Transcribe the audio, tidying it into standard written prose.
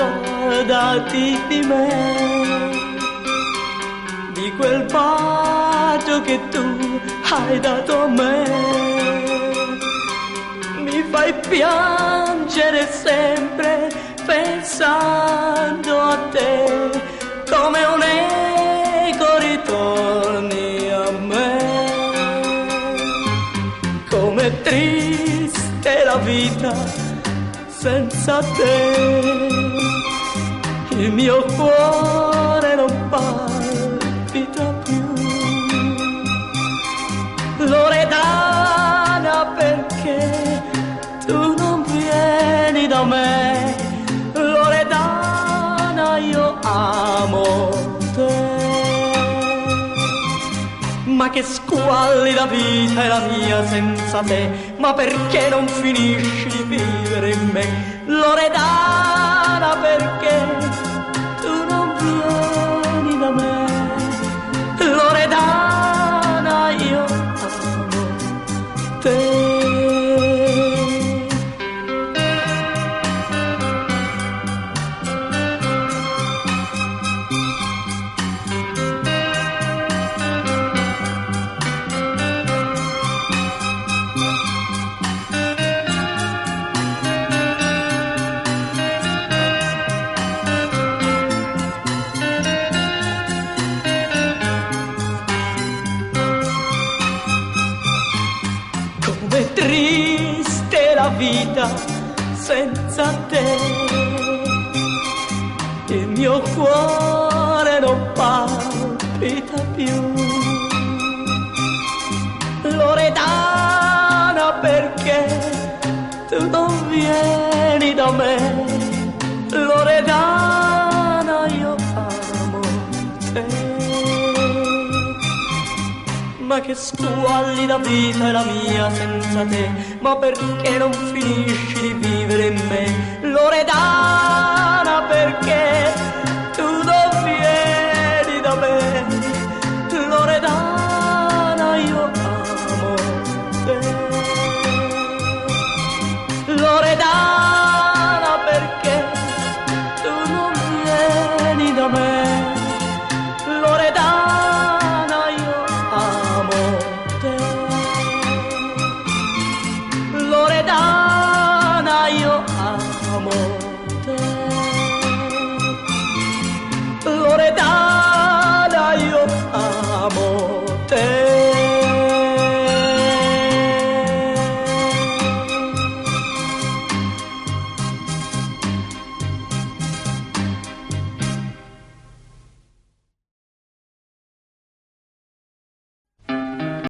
ricordati di me, di quel bacio che tu hai dato a me. Mi fai piangere sempre pensando a te, come un eco ritorni a me. Com'è triste la vita senza te, il mio cuore non palpita più. Loredana, perché tu non vieni da me? Loredana, io amo te. Ma che squallida vita è la mia senza te, ma perché non finisci di vivere in me? Loredana, perché tu non vieni da me? Loredana, io amo te. Com'è triste la vita senza te, il mio cuore non palpita più. Loredana, perché tu non vieni da me? Loredana, io amo te. Ma che squallida vita è la mia senza te, ma perché non finisci di vivere in me? Loredana,